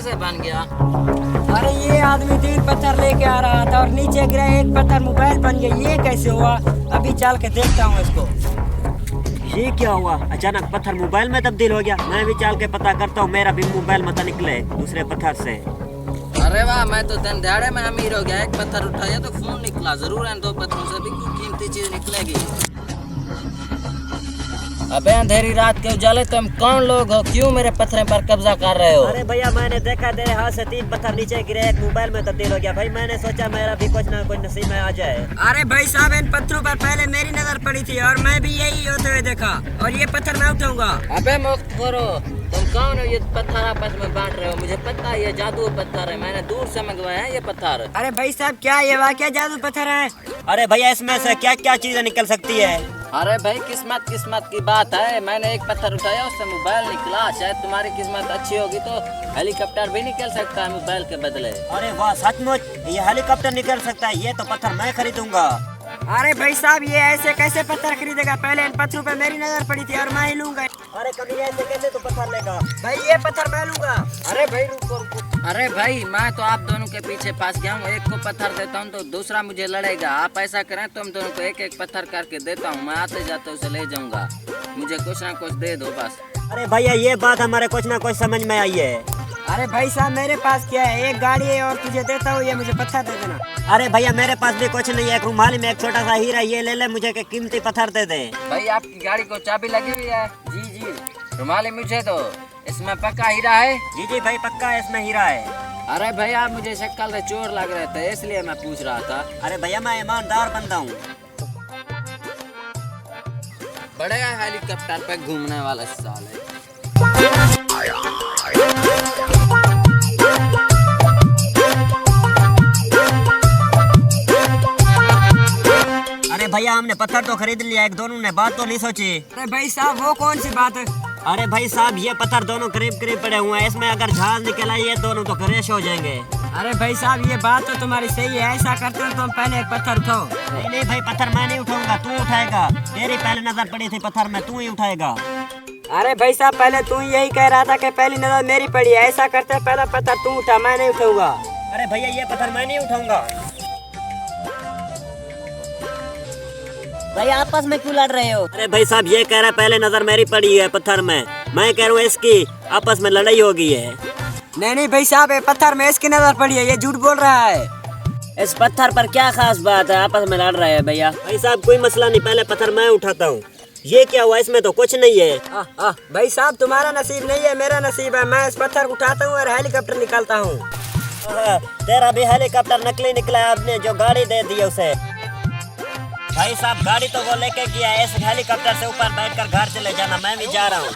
कैसे बन गया? अरे ये आदमी 3 पत्थर लेके आ रहा था और नीचे गिरा 1 पत्थर मोबाइल बन गया। ये कैसे हुआ? अभी चल के देखता हूँ इसको। ये क्या हुआ? अचानक पत्थर मोबाइल में तब्दील हो गया। मैं भी चल के पता करता हूँ, मेरा भी मोबाइल मत निकले दूसरे पत्थर से। अरे वाह, मैं तो दिन दहाड़े में अमीर हो गया। 1 पत्थर उठाया तो फोन निकला। जरूर है 2 पत्थरों से भी कोई कीमती चीज निकलेगी। अबे अंधेरी रात के उजाले, तुम कौन लोग हो? क्यों मेरे पत्थर पर कब्जा कर रहे हो? अरे भैया, मैंने देखा तेरे हाथ से 3 पत्थर नीचे गिरे, 1 मोबाइल में तब्दील हो गया। भाई मैंने सोचा मेरा भी कुछ ना कुछ नसीब में आ जाए। अरे भाई साहब, इन पत्थरों पर पहले मेरी नजर पड़ी थी और मैं भी यही होते हुए देखा और ये पत्थर मैं उठाऊंगा। अबे मुक्त करो, तुम कौन हो? ये पत्थर आपस में बांट रहे हो? मुझे पता है ये जादू पत्थर है, मैंने दूर से मंगवाया है ये पत्थर। अरे भाई साहब, क्या ये वाकई जादू पत्थर है? अरे भैया, इसमें से क्या क्या चीजें निकल सकती है? अरे भाई, किस्मत की बात है। मैंने 1 पत्थर उठाया, उससे मोबाइल निकला। शायद तुम्हारी किस्मत अच्छी होगी तो हेलीकॉप्टर भी निकल सकता है मोबाइल के बदले। अरे वाह, सचमुच ये हेलीकॉप्टर निकल सकता है? ये तो पत्थर मैं खरीदूंगा। अरे भाई साहब, ये ऐसे कैसे पत्थर खरीदेगा? पहले इन पत्थरों पे मेरी नजर पड़ी थी और मैं ही लूंगा। अरे कभी ऐसे कैसे तो पत्थर लेगा? भाई ये पत्थर मैं लूंगा। अरे भाई रुको। अरे भाई, मैं तो आप दोनों के पीछे फंस गया हूँ। 1 को पत्थर देता हूँ तो दूसरा मुझे लड़ेगा। आप ऐसा करें, तुम दोनों को 1-1 पत्थर करके देता हूँ। मैं आते जाते उसे ले जाऊंगा। मुझे कुछ ना कुछ दे दो बस। अरे भैया, ये बात हमारे कुछ ना कुछ समझ में आई है। अरे भाई साहब, मेरे पास क्या है? 1 गाड़ी है और तुझे देता हूँ, ये मुझे पत्थर दे देना। अरे भैया, मेरे पास भी कुछ नहीं है। 1 रुमाली में 1 छोटा सा हीरा, ये ले ले, मुझे के कीमती पत्थर दे दे। भाई आपकी गाड़ी को चाबी लगी हुई है? जी। रुमाली मुझे दो, इसमें पक्का हीरा है? जी भाई, पक्का है, इसमें हीरा है। अरे भाई, आप मुझे शक्ल से चोर लग रहे थे, इसलिए मैं पूछ रहा था। अरे भैया, मैं ईमानदार बंदा हूँ। बड़े हेलीकॉप्टर पे घूमने वाला साल है। अरे भैया, हमने पत्थर तो खरीद लिया, 1 दोनों ने बात तो नहीं सोची। अरे भाई साहब, वो कौन सी बात है? अरे भाई साहब, ये पत्थर दोनों करीब करीब पड़े हुए हैं। इसमें अगर झाग निकल आई, ये दोनों तो क्रैश हो जाएंगे। अरे भाई साहब, ये बात तो तुम्हारी सही है। ऐसा करते हो तुम पहले 1 पत्थर उठाओ। नहीं भाई, पत्थर मैं नहीं उठाऊंगा, तू उठाएगा। तेरी पहले नजर पड़ी थी पत्थर में, तू ही उठाएगा। अरे भाई साहब, पहले तू यही कह रहा था कि पहली नजर मेरी पड़ी है। ऐसा करते हैं, पहला पत्थर तू उठा, मैं नहीं उठाऊंगा। अरे भैया, ये पत्थर मैं नहीं उठाऊंगा। भाई आपस में क्यों लड़ रहे हो? अरे भाई साहब, ये कह रहा है पहले नजर मेरी पड़ी है पत्थर में, मैं कह रहा हूँ इसकी आपस में लड़ाई हो गई है। नहीं भाई साहब, ये पत्थर में इसकी नजर पड़ी है, ये झूठ बोल रहा है। इस पत्थर पर क्या खास बात है? आपस में लड़ रहे हैं भैया। भाई साहब, कोई मसला नहीं, पहले पत्थर मैं उठाता हूँ। ये क्या हुआ? इसमें तो कुछ नहीं है। भाई साहब, तुम्हारा नसीब नहीं है, मेरा नसीब है। मैं इस पत्थर को उठाता हूँ और हेलीकॉप्टर निकालता हूँ। तेरा भी हेलीकॉप्टर नकली निकला है, आपने जो गाड़ी दे दी उसे। भाई साहब, गाड़ी तो वो लेके गया है, इस हेलीकॉप्टर से ऊपर बैठकर घर चले जाना, मैं भी जा रहा हूँ।